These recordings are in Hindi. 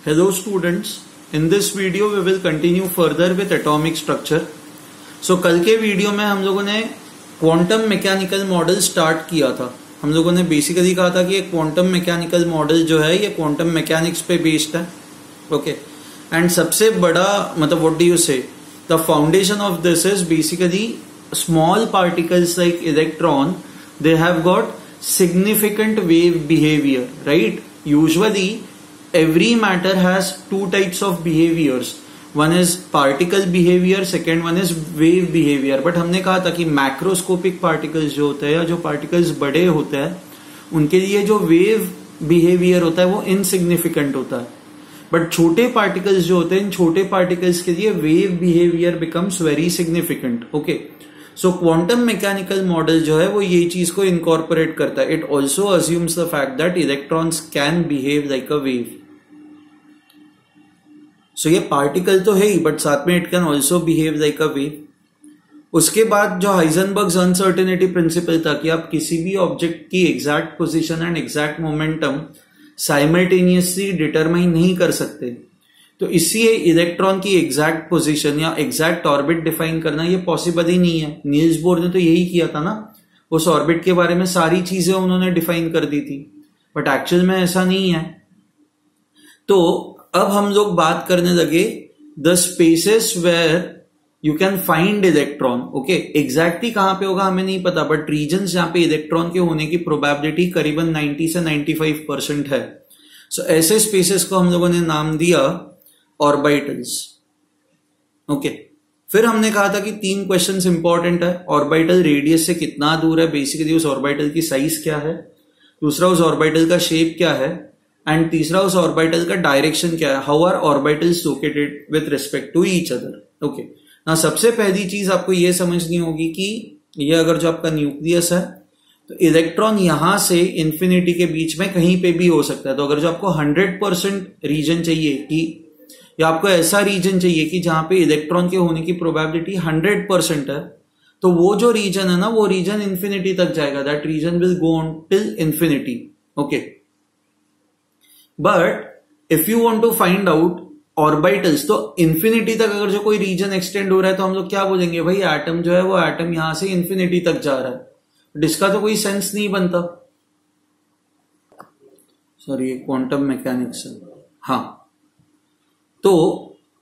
Hello students, in this video we will continue further with atomic structure. So कल के वीडियो में हम लोगों ने क्वांटम मैकेनिकल मॉडल स्टार्ट किया था. हम लोगों ने बेसिकली कहा था कि क्वांटम मैकेनिकल मॉडल जो है ये क्वांटम मैकेनिक्स पे बेस्ड है. ओके एंड सबसे बड़ा मतलब व्हाट डू यू से the foundation of this is basically small particles like electron they have got significant wave behavior, right? Usually every matter has two types of behaviors. One is particle behavior, second one is wave behavior. But हमने कहा था कि मैक्रोस्कोपिक पार्टिकल्स जो होते हैं या जो पार्टिकल्स बड़े होते हैं उनके लिए जो वेव बिहेवियर होता है वो इनसिग्निफिकेंट होता है. बट छोटे पार्टिकल्स जो होते हैं इन छोटे पार्टिकल्स के लिए wave behavior becomes very significant. Okay so quantum mechanical model जो है वो ये चीज को इनकॉर्पोरेट करता है. It also assumes the fact that electrons can behave like a wave. So ये पार्टिकल तो है ही बट साथ में it can also behave like a wave. उसके बाद जो हाइजेनबर्ग्स अनसर्टेनिटी प्रिंसिपल था कि आप किसी भी ऑब्जेक्ट की exact position and exact momentum simultaneously determine नहीं कर सकते, तो इसलिए इलेक्ट्रॉन की एग्जैक्ट पोजीशन या एग्जैक्ट ऑर्बिट डिफाइन करना ये पॉसिबल ही नहीं है. नील्स बोर ने तो यही किया था ना, उस ऑर्बिट के बारे में सारी चीजें उन्होंने डिफाइन कर दी थी, बट एक्चुअल में ऐसा नहीं है. तो अब हम लोग बात करने लगे the spaces where you can find electron. Okay exactly कहां पे होगा हमें नहीं पता, बट रीजन्स जहां पे इलेक्ट्रॉन के होने की प्रोबेबिलिटी करीबन 90 से 95% है. सो ऐसे स्पेसेस को हम लोगों ने नाम दिया ऑर्बिटल्स. ओके फिर हमने कहा था कि 3 क्वेश्चंस इंपॉर्टेंट है. ऑर्बिटल रेडियस से कितना दूर है, बेसिकली उस ऑर्बिटल की साइज क्या है, दूसरा उस ऑर्बिटल का शेप क्या है, एंड तीसरा उस ऑर्बिटल का डायरेक्शन क्या है. How are orbitals located with respect to each other. Okay ना सबसे पहली चीज आपको यह समझनी होगी कि ये अगर जो आपका न्यूक्लियस है तो इलेक्ट्रॉन यहां से इंफिनिटी के बीच में कहीं पे भी हो सकता है. तो अगर जो आपको 100% रीजन चाहिए कि या आपको ऐसा रीजन चाहिए कि जहां पे इलेक्ट्रॉन के होने की प्रोबेबिलिटी 100% है, तो वो जो रीजन है ना वो रीजन इंफिनिटी तक जाएगा. That region will go on till infinity. Okay but if you want to find out orbitals तो इंफिनिटी तक अगर जो कोई रीजन एक्सटेंड हो रहा है तो हम लोग क्या बोलेंगे, भाई एटम जो है वो एटम यहां से इंफिनिटी तक जा रहा है. बट इसका तो कोई सेंस नहीं बनता. Sorry quantum mechanics. हाँ तो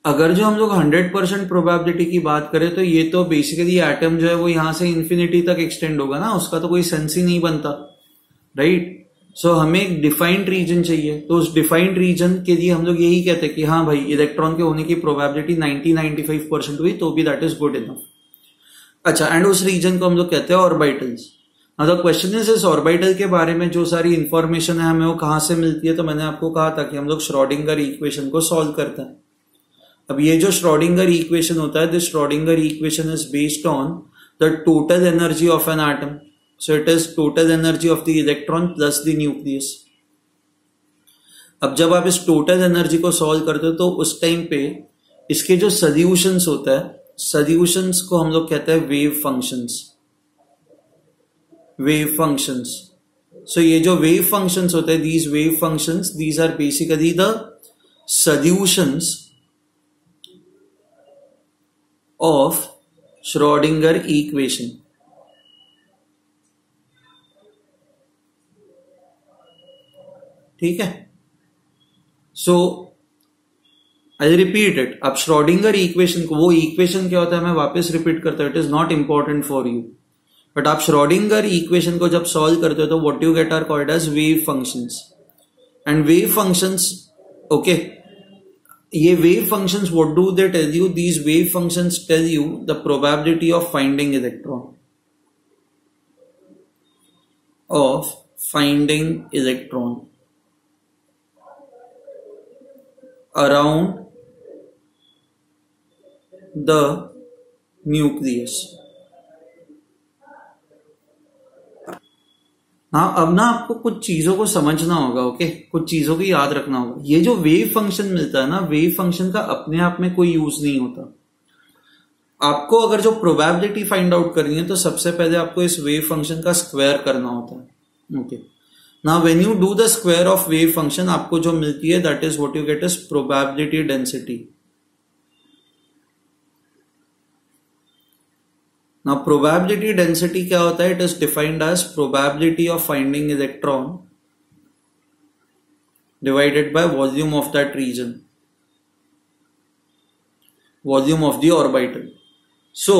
अगर जो हम लोग 100% प्रोबेबिलिटी की बात करें तो ये तो बेसिकली एटम जो है वो यहां से इंफिनिटी तक एक्सटेंड होगा ना, उसका तो कोई सेंस ही नहीं बनता, राइट. सो हमें एक डिफाइंड रीजन चाहिए. तो उस डिफाइंड रीजन के लिए हम लोग यही कहते हैं कि हाँ भाई इलेक्ट्रॉन के होने की प्रोबेबिलिटी 90-95% हुई तो भी दैट इज गुड इनफ. अच्छा एंड उस रीजन को हम लोग कहते हैं ऑर्बिटल्स. द क्वेश्चन इज इस ऑर्बिटल के बारे में जो सारी इंफॉर्मेशन है हमें वो कहां से मिलती है. तो मैंने आपको कहा था कि हम लोग श्रोडिंगर इक्वेशन को सॉल्व करते हैं. अब ये जो श्रोडिंगर इक्वेशन होता है, this Schrodinger equation is based on the total energy of an atom. So it is total energy of the electron plus the nucleus. अब जब आप इस टोटल एनर्जी को सॉल्व करते हो तो उस टाइम पे इसके जो सोल्यूशंस होता है, सोल्यूशंस को हम लोग कहते हैं wave functions. Wave functions. So ये जो वेव फंक्शंस होते हैं, these wave functions these are basically the solutions of Schrodinger equation. ठीक है. So I repeat it. अब श्रोडिंगर इक्वेशन को, वो इक्वेशन क्या होता है मैं वापस रिपीट करता हूं, it is not important for you, but आप श्रोडिंगर इक्वेशन को जब सॉल्व करते हो तो what you get are called as wave functions. And wave functions, okay ये wave functions what do they tell you, these wave functions tell you the probability of finding electron, of finding electron around the nucleus. हाँ अब ना आपको कुछ चीजों को समझना होगा. ओके कुछ चीजों को याद रखना होगा. ये जो वेव फंक्शन मिलता है ना, वेव फंक्शन का अपने आप में कोई यूज नहीं होता. आपको अगर जो प्रोबेबिलिटी फाइंड आउट करनी है तो सबसे पहले आपको इस वेव फंक्शन का स्क्वायर करना होता है. Okay now when you do the square of wave function, आपको जो मिलती है that is what you get is probability density. Now probability density क्या होता है? It is defined as probability of finding electron divided by volume of that region, volume of the orbital. So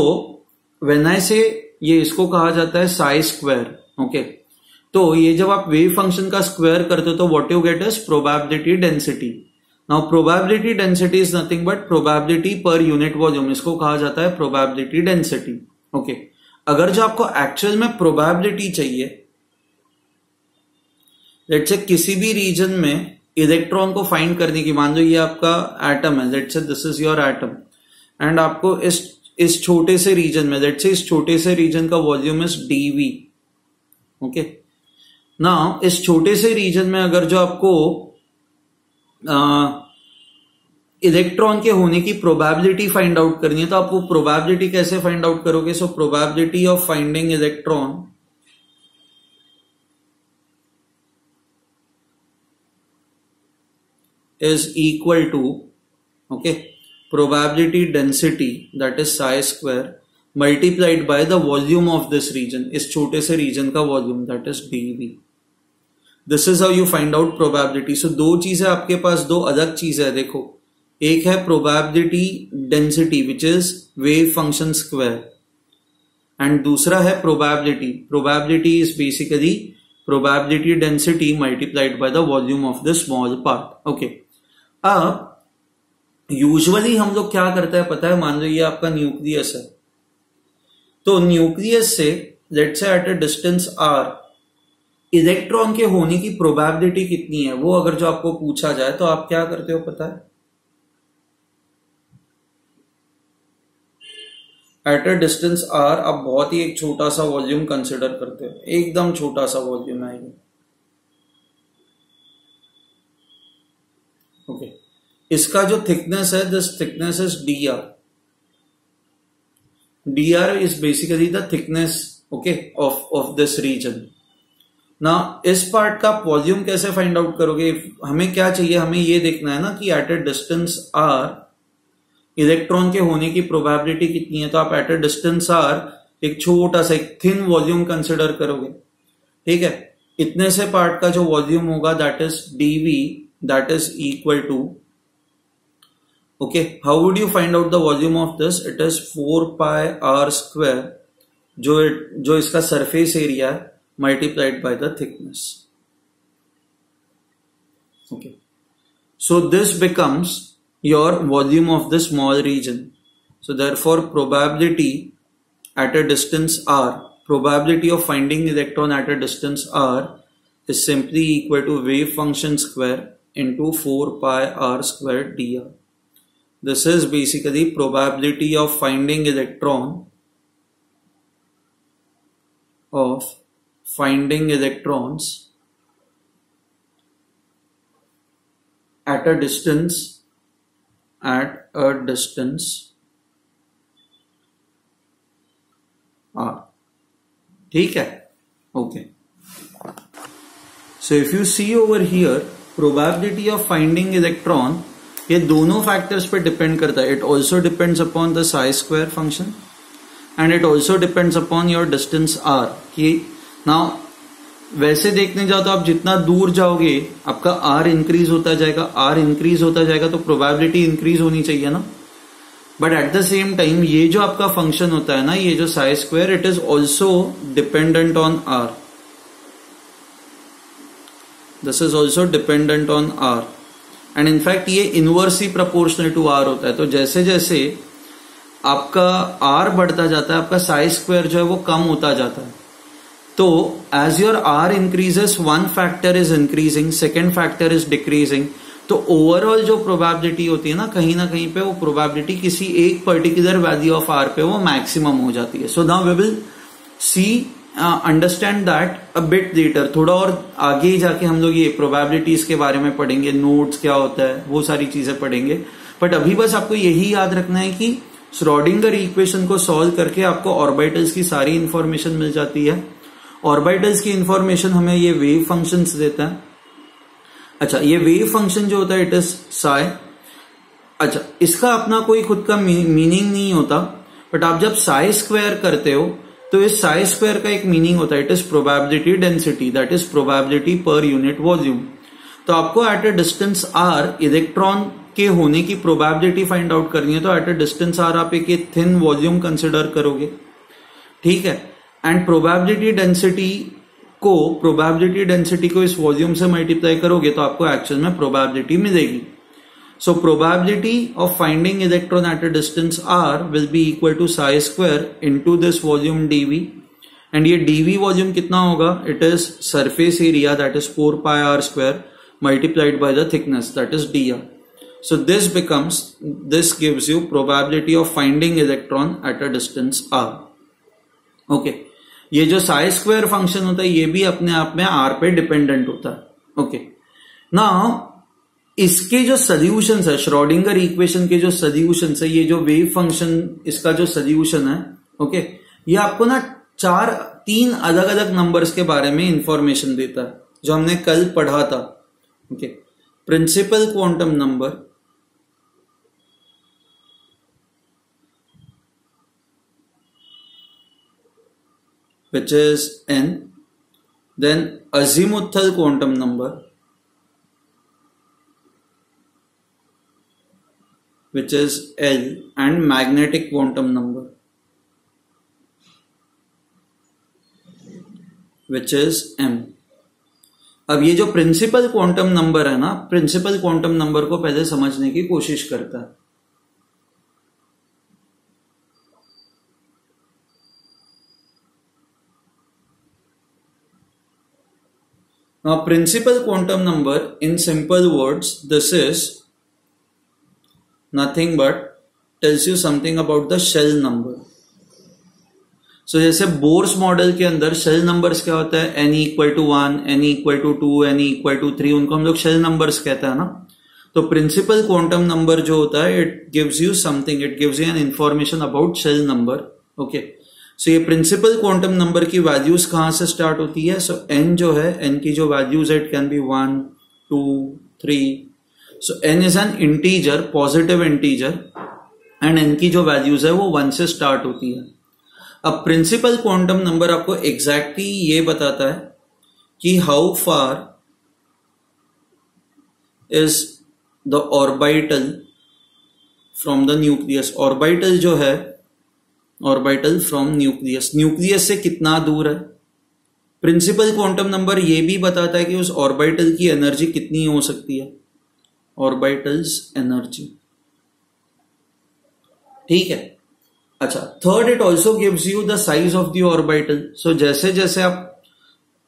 when I say, ये इसको कहा जाता है साई स्क्वायर. ओके, तो ये जब आप वेव फंक्शन का स्क्वायर करते हो तो what you get is probability density. Now probability density is nothing but probability per unit volume, इसको कहा जाता है प्रोबेबिलिटी डेंसिटी. ओके, अगर जो आपको एक्चुअल में प्रोबेबिलिटी चाहिए, लेट्स से किसी भी रीजन में इलेक्ट्रॉन को फाइंड करने की, मान लो ये आपका एटम है, let's say this is your atom, and आपको इस छोटे से रीजन में, लेट्स से इस छोटे से रीजन का volume is dv. Okay, now इस छोटे से रीजन में अगर जो आपको इलेक्ट्रॉन के होने की प्रोबेबिलिटी फाइंड आउट करनी है, तो आप वो प्रोबेबिलिटी कैसे फाइंड आउट करोगे? So probability of finding electron is equal to, okay, probability density, that is psi square, multiplied by the volume of this region, इस छोटे से region का volume, that is dV. This is how you find out probability. So दो चीजें आपके पास, दो अलग चीजें है. देखो, एक है probability density which is wave function square, and दूसरा है probability. Probability is basically probability density multiplied by the volume of the small part. Okay. अब यूजुअली हम लोग क्या करते हैं पता है? मान लो ये आपका न्यूक्लियस है, तो न्यूक्लियस से let's say eight a distance r electron के होने की प्रोबेबिलिटी कितनी है, वो अगर जो आपको पूछा जाए तो आप क्या करते हो पता है? एट अ डिस्टेंस r आप बहुत ही एक छोटा सा वॉल्यूम कंसिडर करते हो, एकदम छोटा सा वॉल्यूम है. ओके, इसका जो थिकनेस है, this thickness is dr. dr is basically the thickness, okay, of this region. ना इस पार्ट का वॉल्यूम कैसे फाइंड आउट करोगे? हमें क्या चाहिए? हमें ये देखना है ना कि eight a distance r electron के होने की प्रोबेबिलिटी कितनी है. तो आप एट अ डिस्टेंस r एक छोटा सा, एक थिन वॉल्यूम कंसिडर करोगे. ठीक है, इतने से पार्ट का जो वॉल्यूम होगा that is dv, that is equal to, okay, how would you find out the volume of this? It is 4 pi r square, जो इसका सरफेस एरिया है, multiplied by the thickness. Okay, so this becomes your volume of the small region. So therefore probability at a distance r, probability of finding electron at a distance r is simply equal to wave function square into 4 pi r square dr. This is basically probability of finding electron electrons at a distance r. ठीक है? Okay. So if you see over here, probability of finding electron, ये दोनों फैक्टर्स पे डिपेंड करता है. It also depends upon the Sai square function and it also depends upon your distance r. कि नाउ वैसे देखने जाओ तो आप जितना दूर जाओगे आपका r इंक्रीज होता जाएगा, r इंक्रीज होता जाएगा, तो प्रोबेबिलिटी इंक्रीज होनी चाहिए ना. But at the same time ये जो आपका फंक्शन होता है ना, ये जो Sai square, it is also dependent on r. This is also dependent on r, and in fact ये inversely proportional to r होता है. तो जैसे जैसे आपका r बढ़ता जाता है, आपका साई स्क्वायर जो है वो कम होता जाता है. तो as your r increases, one factor is increasing, second factor is decreasing. तो ओवरऑल जो प्रोबेबिलिटी होती है ना कहीं पे, वो प्रोबेबिलिटी किसी एक पर्टिकुलर वैल्यू ऑफ r पे वो मैक्सिमम हो जाती है. So now we will see understand that a bit later. थोड़ा और आगे जाके हम लोग ये प्रोबेबिलिटीज के बारे में पढ़ेंगे, नोड्स क्या होता है, वो सारी चीजें पढ़ेंगे. बट अभी बस आपको यही याद रखना है कि श्रोडिंगर इक्वेशन को सॉल्व करके आपको ऑर्बिटल्स की सारी इंफॉर्मेशन मिल जाती है, ऑर्बिटल्स की इंफॉर्मेशन हमें ये वेव फंक्शंस देता है। अच्छा, ये वेव फंक्शन जो होता है इट इज साई। अच्छा, इसका अपना कोई खुद का मीनिंग नहीं होता, बट आप जब साई स्क्वायर करते हो तो इस साई स्क्वायर का एक मीनिंग होता है, it is probability density, that is probability per unit volume. तो आपको at a distance r electron के होने की प्रोबेबिलिटी फाइंड आउट करनी है, तो एट अ डिस्टेंस आर आप एक थिन वॉल्यूम कंसिडर करोगे, ठीक है। एंड प्रोबेबिलिटी डेंसिटी को इस वॉल्यूम से मल्टीप्लाई करोगे तो आपको एक्चुअल में प्रोबेबिलिटी मिलेगी। So probability of finding electron at a distance r will be equal to psi square into this volume dv, and ये dv volume कितना होगा, it is surface area, that is 4 pi r square multiplied by the thickness, that is dr. So this gives you probability of finding electron at a distance r. Okay, ये जो psi square function होता है ये भी अपने आप में r पे डिपेंडेंट होता है। Okay, now इसके जो सोल्यूशंस है, श्रोडिंगर इक्वेशन के जो सोल्यूशंस है, ये जो वेव फंक्शन इसका जो सोल्यूशन है, ओके, ये आपको ना 3 अलग अलग नंबर्स के बारे में इंफॉर्मेशन देता है जो हमने कल पढ़ा था। Okay, principal quantum number, which is n, then azimuthal quantum number, which is L, and magnetic quantum number, which is M. अब ये जो प्रिंसिपल क्वांटम नंबर है ना, प्रिंसिपल क्वांटम नंबर को पहले समझने की कोशिश करता है। Now principal quantum number, in simple words, this is nothing but tells you something about the shell number. So जैसे बोर्स मॉडल के अंदर शेल नंबर्स क्या होता है, n equal to 1, n equal to 2, n equal to 3, उनको हम लोग शेल नंबर्स कहते हैं ना। तो प्रिंसिपल क्वांटम नंबर जो होता है it gives you something, it gives you an information about shell number. Okay, so ये प्रिंसिपल क्वांटम नंबर की वैल्यूज कहां से स्टार्ट होती है? सो n जो है, n की जो वैल्यूज है it can be 1, 2, 3। So n is an integer, positive integer, and n की जो वैल्यूज है वो 1 से स्टार्ट होती है। अब प्रिंसिपल क्वांटम नंबर आपको एग्जैक्टली ये बताता है कि how far is the orbital from the nucleus. Orbital जो है, ऑर्बिटल फ्रॉम न्यूक्लियस, न्यूक्लियस से कितना दूर है। प्रिंसिपल क्वांटम नंबर ये भी बताता है कि उस ऑर्बिटल की एनर्जी कितनी हो सकती है, ऑर्बिटल्स एनर्जी, ठीक है। अच्छा, third, it also gives you the size of the orbital. So जैसे जैसे आप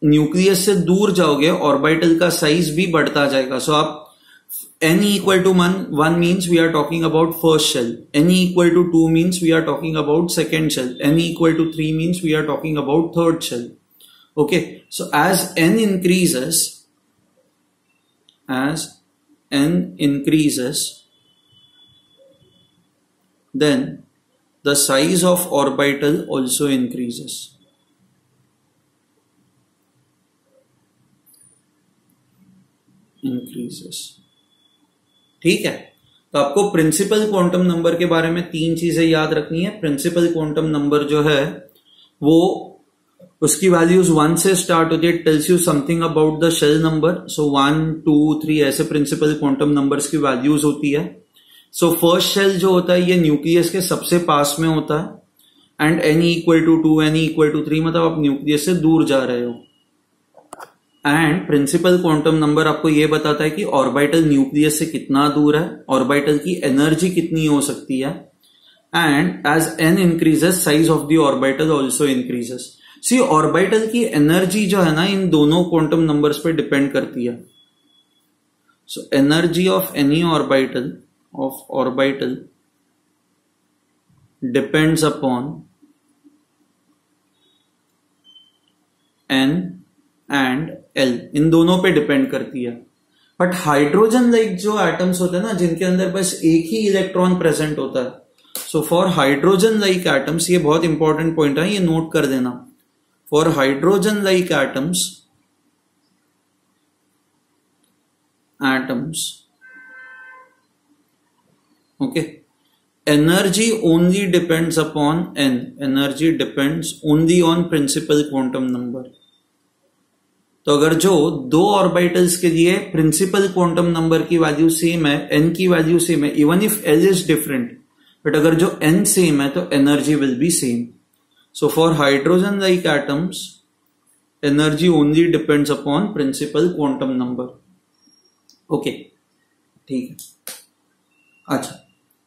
न्यूक्लियस से दूर जाओगे ऑर्बिटल का साइज भी बढ़ता जाएगा। सो आप n equal to 1 means we are talking about first shell, n equal to 2 means we are talking about second shell, n equal to 3 means we are talking about third shell. Okay, so as n increases, then the size of orbital also increases. ठीक है, तो आपको प्रिंसिपल क्वांटम नंबर के बारे में 3 चीजें याद रखनी है। प्रिंसिपल क्वांटम नंबर जो है वो, उसकी वैल्यूज 1 से स्टार्ट होती है, tells you something about the shell number. So 1, 2, 3 ऐसे प्रिंसिपल क्वांटम नंबर्स की वैल्यूज होती है। सो फर्स्ट शेल जो होता है ये न्यूक्लियस के सबसे पास में होता है, and n equal to 2, n equal to 3 मतलब आप न्यूक्लियस से दूर जा रहे हो। एंड प्रिंसिपल क्वांटम नंबर आपको ये बताता है कि ऑर्बिटल न्यूक्लियस से कितना दूर है, ऑर्बिटल की एनर्जी कितनी हो सकती है, and as n increases size of the orbital also increases. See, orbital की एनर्जी जो है ना इन दोनों क्वांटम नंबर्स पे डिपेंड करती है। So energy of any orbital depends upon n and L, इन दोनों पे डिपेंड करती है। बट हाइड्रोजन लाइक जो एटम्स होते हैं ना, जिनके अंदर बस एक ही इलेक्ट्रॉन प्रेजेंट होता है, सो फॉर हाइड्रोजन लाइक एटम्स, ये बहुत इंपॉर्टेंट पॉइंट है, ये नोट कर देना। for hydrogen like atoms, okay, energy only depends upon n, energy depends only on principal quantum number. तो अगर जो दो ऑर्बिटल्स के लिए प्रिंसिपल क्वांटम नंबर की वैल्यू सेम है, n की वैल्यू सेम है, even if l is different, but अगर जो n सेम है तो energy will be same. So for hydrogen like atoms energy only depends upon principal quantum number. Okay, ठीक है. अच्छा,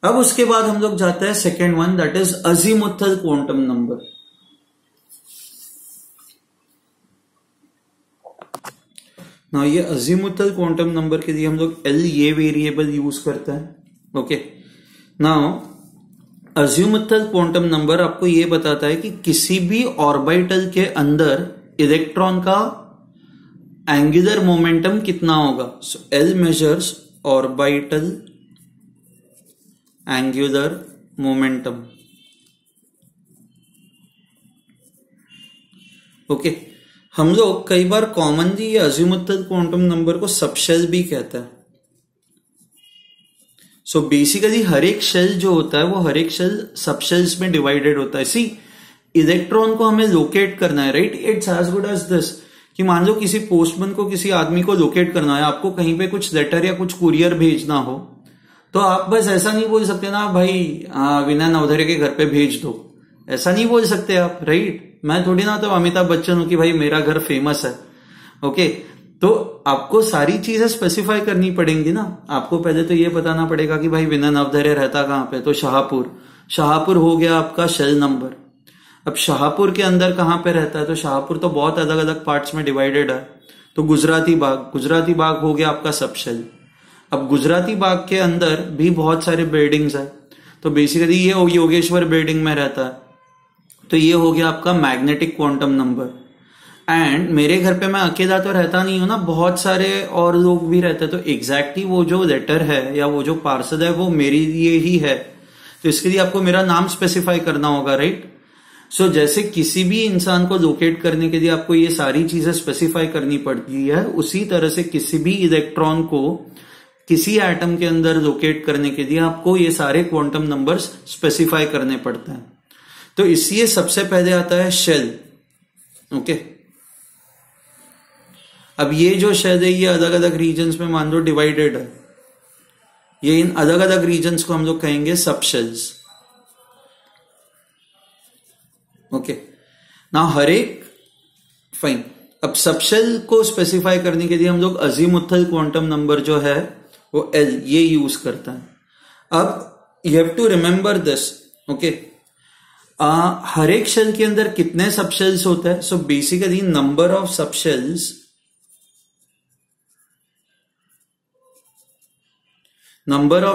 अब उसके बाद हम लोग जाते हैं second one, that is azimuthal quantum number. ना ये अजीमुथल क्वांटम नंबर के लिए हम लोग एल ये वेरिएबल यूज करते हैं. Okay, now azimuthal quantum number आपको ये बताता है कि किसी भी ऑर्बिटल के अंदर इलेक्ट्रॉन का एंगुलर मोमेंटम कितना होगा. So L measures orbital angular momentum. Okay, हम लोग कई बार कॉमनली ये अजीमुथल क्वांटम नंबर को सबशेल भी कहते हैं. सो बेसिकली हर एक शेल जो होता है वो हर एक शेल सबशेल्स में डिवाइडेड होता है. सी, इलेक्ट्रॉन को हमें लोकेट करना है, right. It's as good as this कि मान लो किसी पोस्टमैन को किसी आदमी को लोकेट करना है, आपको कहीं पे कुछ लेटर या कुछ कुरियर भेजना हो, तो आप बस ऐसा नहीं बोल सकते ना भाई विनय नवधरे के घर पे भेज दो, ऐसा नहीं बोल सकते आप, राइट. मैं थोड़ी ना तो अमिताभ बच्चन हूं कि भाई मेरा घर फेमस है. ओके, तो आपको सारी चीजें स्पेसिफाई करनी पड़ेंगी ना. आपको पहले तो ये बताना पड़ेगा कि भाई विनय नवधरे रहता कहां पे, तो शाहपुर हो गया आपका शेल नंबर. अब शाहपुर के अंदर कहां पे रहता है, तो शाहपुर तो बहुत अलग अलग पार्ट्स में डिवाइडेड है. तो गुजराती बाग हो गया आपका सब शेल. अब गुजराती बाग के अंदर भी बहुत सारे बिल्डिंग्स है, तो बेसिकली ये योगेश्वर बिल्डिंग में रहता है, तो ये हो गया आपका मैग्नेटिक क्वांटम नंबर. एंड मेरे घर पे मैं अकेला तो रहता नहीं हूं ना, बहुत सारे और लोग भी रहते हैं, तो एग्जैक्टली वो जो लेटर है या वो जो पार्सल है वो मेरे लिए ही है, तो इसके लिए आपको मेरा नाम स्पेसिफाई करना होगा, राइट. सो जैसे किसी भी इंसान को लोकेट करने के लिए आपको ये सारी चीजें स्पेसिफाई करनी पड़ती है, उसी तरह से किसी भी इलेक्ट्रॉन को किसी एटम के अंदर लोकेट करने के लिए आपको ये सारे क्वांटम नंबर्स स्पेसिफाई करने पड़ते हैं. तो इसलिए सबसे पहले आता है शेल. ओके, अब ये जो शेल है ये अलग अलग रीजन्स में मान लो डिवाइडेड है. ये इन अलग अलग रीजन्स को हम लोग कहेंगे सबशेल्स. ओके, ना हर एक फाइन. अब सबशेल को स्पेसिफाई करने के लिए हम लोग अजीमुथल क्वांटम नंबर जो है वो एल ये यूज करता है. अब you have to remember this. Okay, हर एक शेल के अंदर कितने सबशेल्स होते हैं. So basically number of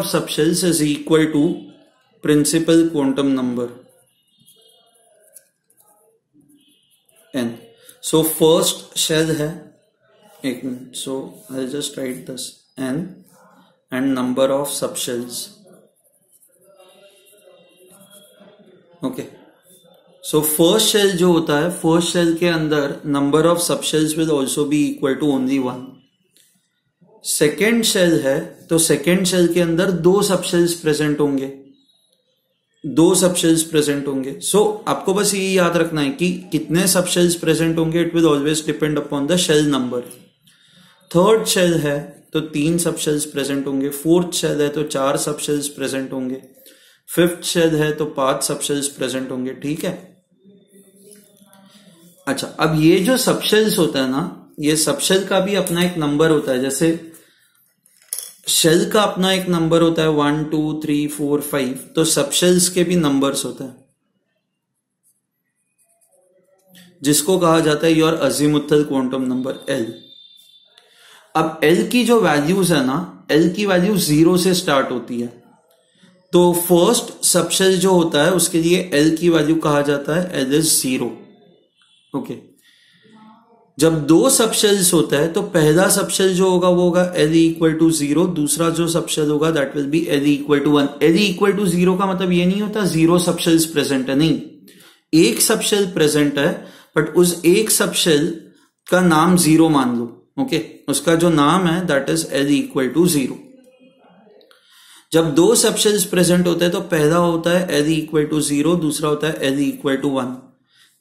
subshells is equal to principal quantum number n. So first shell है, एक minute, so I just write this n and number of subshells. Okay, so first shell जो होता है, फर्स्ट शेल के अंदर number of subshells will also be equal to only 1. Second shell है, तो सेकेंड शेल के अंदर दो सबशेल्स प्रेजेंट होंगे. सो आपको बस ये याद रखना है कि कितने सबशेल्स प्रेजेंट होंगे, it will always depend upon the shell number. Third shell है तो 3 सबशेल्स प्रेजेंट होंगे. फोर्थ शेल है तो 4 सबशेल्स प्रेजेंट होंगे. फिफ्थ शेल है तो 5 सबशेल्स प्रेजेंट होंगे. ठीक है. अच्छा, अब ये जो सबशेल्स होता है ना, ये सबशेल का भी अपना एक नंबर होता है. जैसे शेल का अपना एक नंबर होता है 1 2 3 4 5, तो सबशेल्स के भी नंबर्स होते हैं जिसको कहा जाता है your azimuthal quantum number L. अब एल की जो वैल्यूज है ना, एल की वैल्यू 0 से स्टार्ट होती है. तो फर्स्ट सबशेल जो होता है उसके लिए एल की वैल्यू कहा जाता है एल इज 0. ओके, जब दो सबशेल्स होता है तो पहला सबशेल जो होगा वो होगा एल इक्वल टू 0, दूसरा जो सबशेल होगा that will be l equal to 1. L equal to 0 का मतलब ये नहीं होता 0 सबशेल्स प्रेजेंट है, नहीं, एक सबशेल प्रेजेंट है बट उस एक सब शेल का नाम 0 मान लो, ओके, उसका जो नाम है that is L equal to 0। जब दो सब शेल्स प्रेजेंट होते हैं तो पहला होता है L इक्वल टू 0, दूसरा होता है L इक्वल टू 1।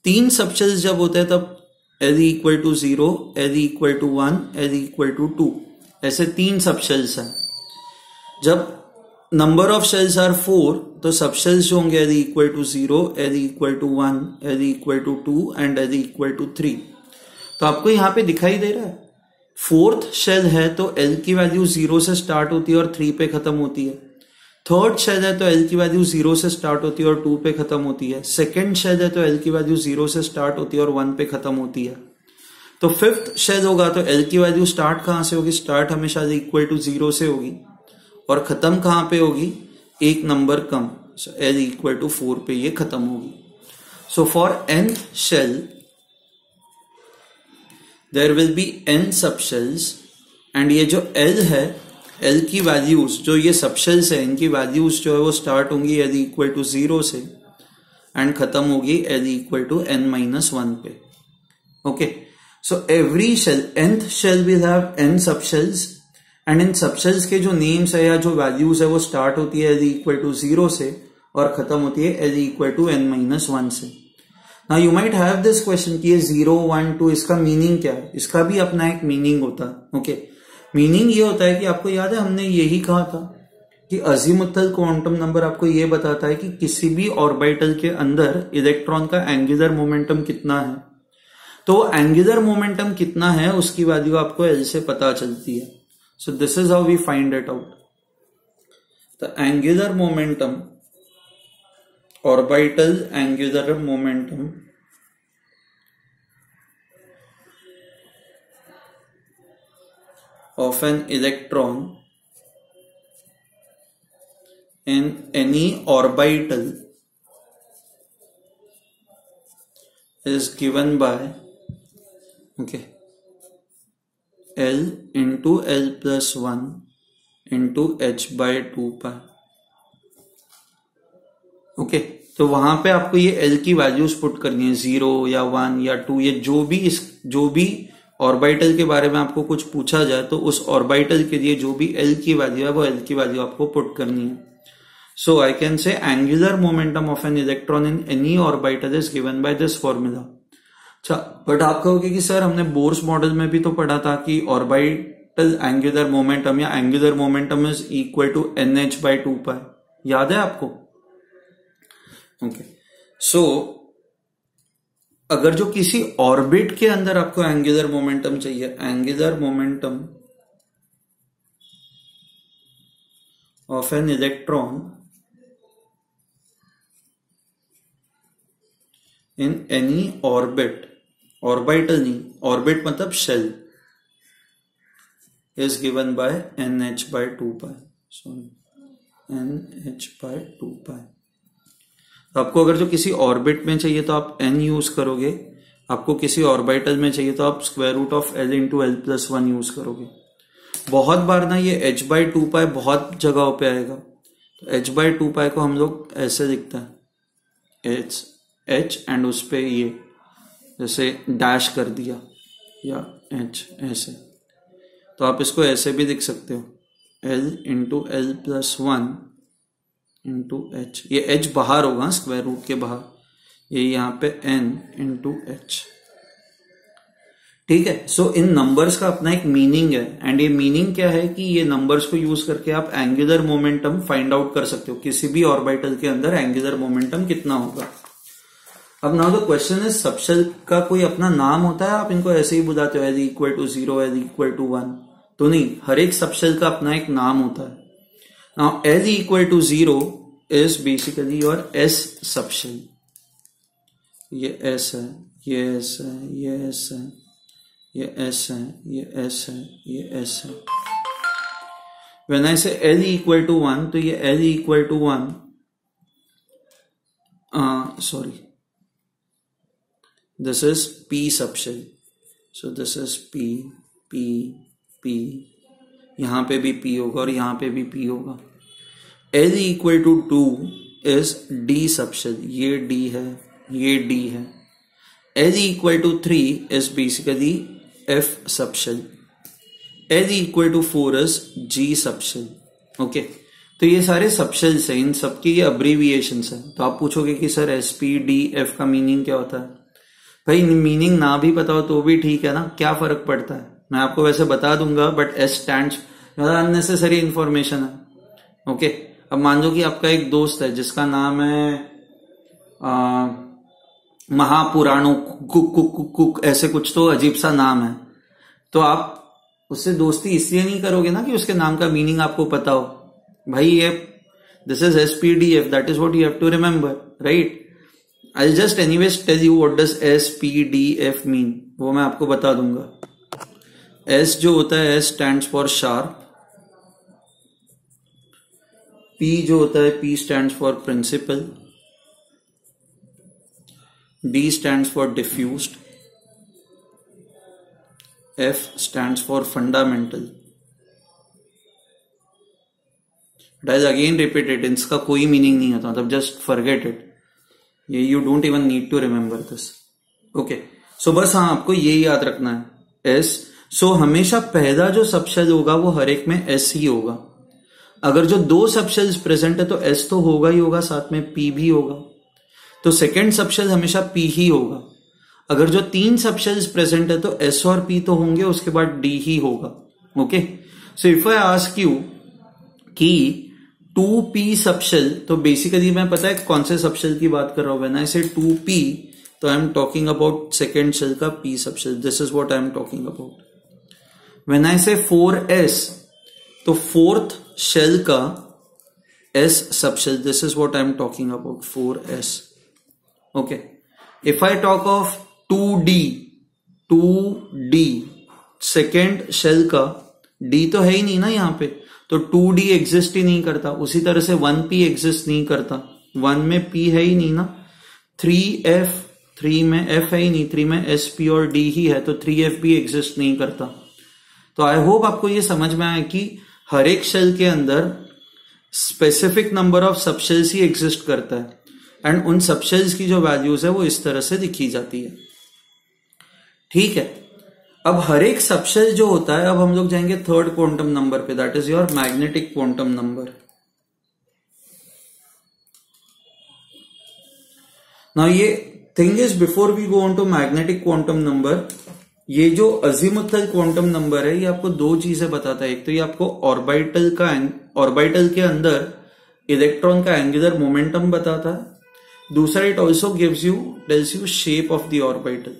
तीन सब शेल्स जब होते हैं तब L equal to 0, L equal to 1, L equal to 2, ऐसे तीन सब शेल्स हैं। जब नंबर ऑफ शेल्स आर 4 तो सब शेल्स जो होंगे L equal to 0, L equal to 1, L equal to 2 and L equal to 3। तो आपको यहां पे दिखाई दे रहा है फोर्थ शेल है तो L की वैल्यू 0 से स्टार्ट होती है और 3 पे खत्म होती है। थर्ड शेल है तो L की वैल्यू 0 से स्टार्ट होती है और 2 पे खत्म होती है। सेकेंड शेल है तो L की वैल्यू 0 से स्टार्ट होती है और 1 पे खत्म होती है। तो फिफ्थ शेल होगा तो L की वैल्यू स्टार्ट कहां से होगी, स्टार्ट हमेशा इक्वल टू 0 से होगी और खत्म कहां पे होगी, एक नंबर कम, L इक्वल टू 4 पे ये खत्म होगी। So for nth shell there will be n sub shells and ये जो L है, L की वैल्यूज जो ये सब शेल्स है इनकी वैल्यूज जो है वो स्टार्ट होंगी L इक्वल टू 0 से एंड खत्म होगी L इक्वल टू n-1 पे। Okay, so every shell, nth shell will have n sub shells and in sub shells के जो नेम्स है या जो वैल्यूज है वो स्टार्ट होती है L इक्वल टू 0 से और खत्म होती है L इक्वल टू n-1 से। Now you might have this question कि ये 0, 1, 2 इसका मीनिंग क्या है। इसका भी अपना एक मीनिंग होता है। ओके, मीनिंग ये होता है कि आपको याद है हमने यही कहा था कि अजीमुथल क्वांटम नंबर आपको ये बताता है कि किसी भी ऑर्बिटल के अंदर इलेक्ट्रॉन का एंगुलर मोमेंटम कितना है। तो एंगुलर मोमेंटम कितना है उसकी वैल्यू आपको L से पता चलती है। So this is how we find it out. The angular momentum, orbital angular momentum of an electron in any orbital is given by L into L plus 1 into h by 2 pi। Okay, तो वहां पे आपको ये L की वैल्यूज पुट करनी है, 0 या 1 या 2, ये जो भी ऑर्बिटल के बारे में आपको कुछ पूछा जाए तो उस ऑर्बिटल के लिए जो भी L की वैल्यू है वो L की वैल्यू आपको पुट करनी है। So I can say angular momentum of an electron in any orbital is given by this formula. अच्छा, बट आप कहोगे कि सर हमने बोर्स मॉडल में भी तो पढ़ा था कि ऑर्बिटल एंगुलर मोमेंटम या angular momentum is equal to NH by 2 pi, याद है आपको? ओके, सो अगर जो किसी ऑर्बिट के अंदर आपको एंगुलर मोमेंटम चाहिए, angular momentum of an electron in any orbit, orbital नहीं, ऑर्बिट मतलब shell, is given by NH by 2 pi, sorry NH by 2 pi। आपको अगर जो किसी ऑर्बिट में चाहिए तो आप n यूज करोगे, आपको किसी ऑर्बिटल में चाहिए तो आप square root of L into L plus 1 use करोगे। बहुत बार ना ये h by 2 pi बहुत जगहों पे आएगा, तो h by 2 pi को हम लोग ऐसे लिखते हैं, h एंड उस पे ये जैसे डैश कर दिया या h ऐसे, तो आप इसको ऐसे भी लिख सकते हो, L into L plus 1 into H, ये h बाहर होगा स्क्वायर रूट के बाहर, ये यहाँ पे n इंटू एच। ठीक है, सो इन नंबर्स का अपना एक मीनिंग है एंड ये मीनिंग क्या है कि ये नंबर्स को यूज करके आप एंगुलर मोमेंटम फाइंड आउट कर सकते हो, किसी भी ऑर्बिटल के अंदर एंगुलर मोमेंटम कितना होगा। अब now the question is, subshell का कोई अपना नाम होता है, आप इनको ऐसे ही बुलाते हो L equal to 0, L equal to 1? तो नहीं, हर एक सबशेल का अपना एक नाम होता है। Now L equal to 0 is basically your S subshell। ये S है, ये S है, ये S है, ये S है, ये S है, ये S है। When I say L equal to 1 तो ये L equal to 1, sorry, this is P subshell। So this is P, P, P, यहां पे भी P होगा और यहां पे भी P होगा। L equal to 2 is D subshell, ये D है, ये D है। L equal to 3 is basically F subshell. L equal to 4 is G subshell. Okay, तो ये सारे सबशेल्स हैं, इन सबके ये अब्रीविएशंस हैं. तो आप पूछोगे कि सर SPDF का मीनिंग क्या होता है? भाई मीनिंग ना भी पता हो तो भी ठीक है ना, क्या फर्क पड़ता है. मैं आपको वैसे बता दूंगा, but S stands, unnecessary information है. ओके, अब मान लो कि आपका एक दोस्त है जिसका नाम है महापुराणों कुक, ऐसे कुछ तो अजीब सा नाम है. तो आप उससे दोस्ती इसलिए नहीं करोगे ना कि उसके नाम का मीनिंग आपको पता हो. भाई ये this is SPDF, that is what you have to remember, right? I will just anyways tell you what does SPDF mean, वो मैं आपको बता दूंगा. S जो होता है, S stands for sharp. P जो होता है, P stands for principal. D stands for diffused. F stands for fundamental. But I'll again repeat it. इसका कोई मीनिंग नहीं होता, मतलब just forget it. ये you don't even need to remember this. Okay. So बस हाँ, आपको ये याद रखना है. S. So हमेशा पहला जो सबशेल होगा वो हर एक में S ही होगा. अगर जो दो सबशेल्स प्रेजेंट है तो S तो होगा ही होगा, साथ में P भी होगा. तो सेकेंड सबशेल हमेशा P ही होगा. अगर जो तीन सबशेल्स प्रेजेंट है तो S और P तो होंगे, उसके बाद D ही होगा. Okay, so if I ask you कि 2P सबशेल, तो बेसिकली मैं पता है कौन से सबशेल की बात कर रहा हूं. व्हेन आई से 2P, तो I am talking about second shell का P subshell. This is what I am talking about. When I say 4S, तो फोर्थ शेल का S subshell. This is what I am talking about, 4S. Okay. If I talk of 2D second shell का D तो है ही नहीं ना यहाँ पे, तो 2D एग्जिस्ट ही नहीं करता. उसी तरह से 1P एग्जिस्ट नहीं करता, 1 में P है ही नहीं ना. 3F, 3 में F है ही नहीं, 3 में SP और D ही है, तो 3F भी एग्जिस्ट नहीं करता. तो आई होप आपको ये समझ में आया कि हर एक शेल के अंदर specific number of subshells he exist करता है, एंड उन सबशेल्स की जो वैल्यूज है वो इस तरह से दिखी जाती है. ठीक है, अब हर एक सबशेल जो होता है, अब हम लोग जाएंगे थर्ड क्वांटम नंबर पे, that is your magnetic quantum number. Now ये thing is, before we go on to magnetic quantum number, ये जो अजीमुथल क्वांटम नंबर है ये आपको दो चीजें बताता है. एक तो ये आपको ऑर्बिटल के अंदर इलेक्ट्रॉन का एंगुलर मोमेंटम बताता है. दूसरा, it also tells you shape of the orbital.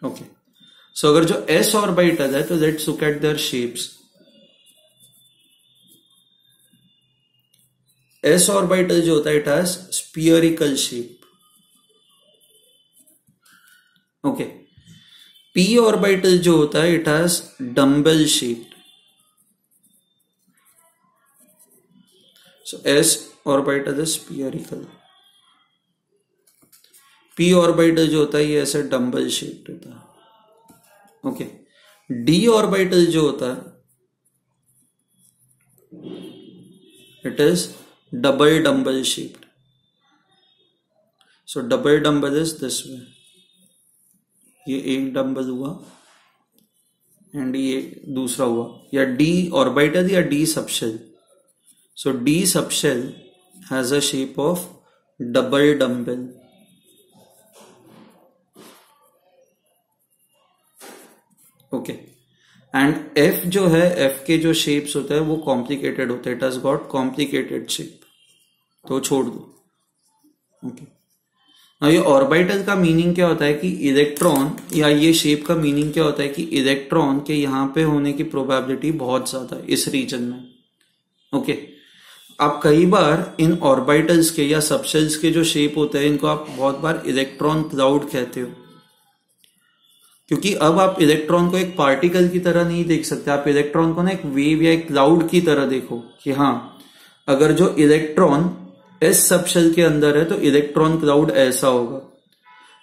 Okay, so अगर जो S ऑर्बिटल है तो let's look at their shapes. S orbital जो होता है, it has spherical shape. Okay, P orbital जो होता है, it has dumbbell shape. So S orbital is spherical. P orbital जो होता है ये ऐसे डम्बल शेप्ड होता है. ओके, D orbital जो होता है, it is double dumbbell shaped. So double dumbbell is this way. ये एक डम्बल हुआ एंड ये दूसरा हुआ, या D orbital या D subshell. So D subshell has a shape of double dumbbell. Okay. And F जो है, F के जो shapes होते हैं वो complicated होते हैं. It has got complicated shape. तो छोड़ दो. Okay. Now ये ऑर्बिटल का मीनिंग क्या होता है कि इलेक्ट्रॉन, या ये शेप का मीनिंग क्या होता है कि इलेक्ट्रॉन के यहाँ पे होने की प्रोबेबिलिटी बहुत ज्यादा है इस रीजन में. ओके, आप कई बार इन ऑर्बिटल्स के या सबशेल्स के जो शेप होते हैं, इनको आप बहुत बार इलेक्ट्रॉन क्लाउड कहते हो, क्योंकि अब आप इलेक्ट्रॉन को एक पार्टिकल की तरह नहीं देख सकते. आप इलेक्ट्रॉन को ना एक वेव या एक क्लाउड की तरह देखो कि हाँ, अगर जो इलेक्ट्रॉन S सबशेल के अंदर है तो इलेक्ट्रॉन क्लाउड ऐसा होगा.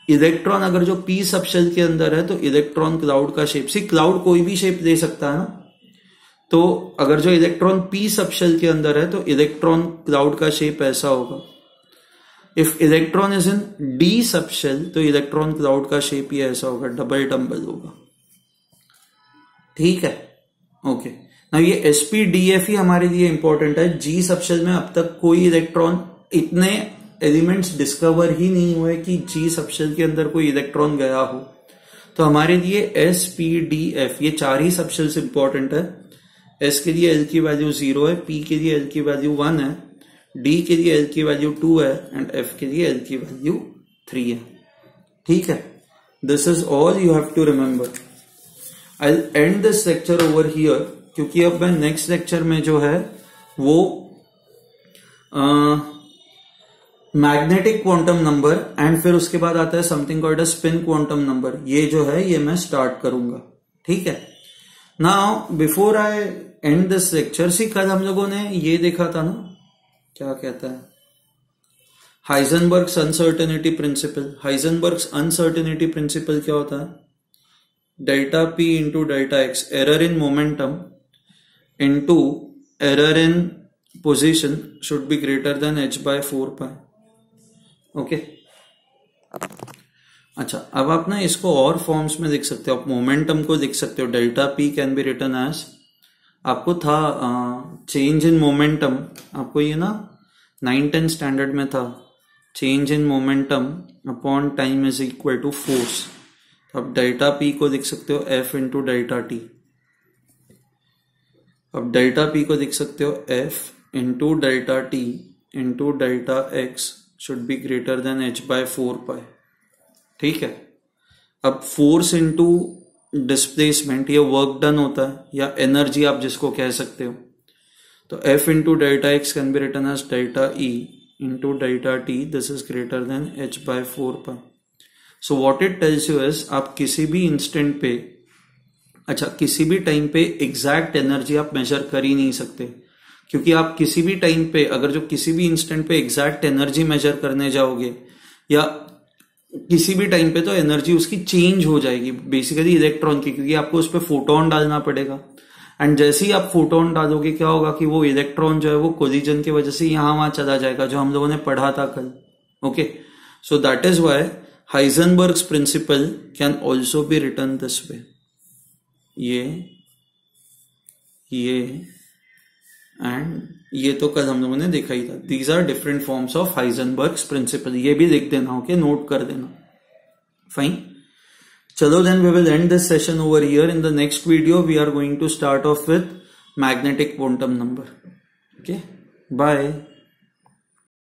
इलेक्ट्रॉन अगर जो P सबशेल के अंदर है तो इलेक्ट्रॉन क्लाउड का शेप, सी क्लाउड कोई भी शेप दे सकता है ना. तो अगर जो इलेक्ट्रॉन P सबशेल के अंदर है तो इलेक्ट्रॉन क्लाउड का शेप ऐसा होगा. If electron is in D subshell तो इलेक्ट्रॉन क्लाउड का शेप ही ऐसा होगा, डबल टम्बल होगा, ठीक है। ओके, ना ये एसपीडीएफ ही हमारे लिए इंपॉर्टेंट है। जी सबशेल में अब तक कोई इलेक्ट्रॉन, इतने एलिमेंट्स डिस्कवर ही नहीं हुए कि जी सबशेल के अंदर कोई इलेक्ट्रॉन गया हो, तो हमारे लिए एसपीडीएफ ये 4 ही सबशेल्स इंपॉर्टेंट है। एस के लिए एल की वैल्यू 0 है, पी के लिए एल की वैल्यू 1 है, डी के लिए एल की वैल्यू 2 है एंड एफ के लिए एल की वैल्यू 3 है, ठीक है। This is all you have to remember. I will end this lecture over here, क्योंकि अब मैं नेक्स्ट लेक्चर में जो है वो मैग्नेटिक क्वांटम नंबर एंड फिर उसके बाद आता है something called a spin quantum number, ये जो है ये मैं स्टार्ट करूंगा, ठीक है। Now before I end this lecture, see कल हम लोगों ने ये देखा था ना, क्या कहता है हाइजेनबर्ग्स अनसर्टेनिटी प्रिंसिपल। हाइजेनबर्ग्स अनसर्टेनिटी प्रिंसिपल क्या होता है? Delta P into delta x, error in momentum into error in position should be greater than h by 4 pi। Okay, अच्छा अब आप ना इसको और फॉर्म्स में लिख सकते हो, आप मोमेंटम को लिख सकते हो, delta p can be written as, आपको था चेंज इन मोमेंटम, आपको ये ना 9-10 स्टैंडर्ड में था, change in momentum upon time is equal to force. अब डेल्टा पी को लिख सकते हो एफ इंटू डेल्टा टी, अब डेल्टा पी को लिख सकते हो f into delta t into delta x should be greater than h by 4 pi, ठीक है। अब फोर्स इंटू डिस्प्लेसमेंट, ये वर्क डन होता है या एनर्जी आप जिसको कह सकते हो, तो f into delta x can be written as delta e into delta t, this is greater than h by 4 pi। So what it tells you is, आप किसी भी इंस्टेंट पे, अच्छा किसी भी टाइम पे एग्जैक्ट एनर्जी आप मेजर कर ही नहीं सकते, क्योंकि आप किसी भी टाइम पे अगर जो किसी भी इंस्टेंट पे एग्जैक्ट एनर्जी मेजर करने जाओगे या किसी भी टाइम पे, तो एनर्जी उसकी चेंज हो जाएगी बेसिकली इलेक्ट्रॉन की, क्योंकि आपको उस पर फोटोन डालना पड़ेगा एंड जैसे ही आप फोटोन डालोगे क्या होगा कि वो इलेक्ट्रॉन जो है वो कोलिजन की वजह से यहां वहां चला जाएगा, जो हम लोगों ने पढ़ा था कल। Okay, so that is why Heisenberg's principle can also be written this way, ये एंड ये तो कल हम लोगों ने देखा ही था। These are different forms of Heisenberg's principle, ये भी लिख देना, ओके, नोट कर देना, फाइन। चलो then we will end this session over here. In the next video we are going to start off with magnetic quantum number. Okay, bye.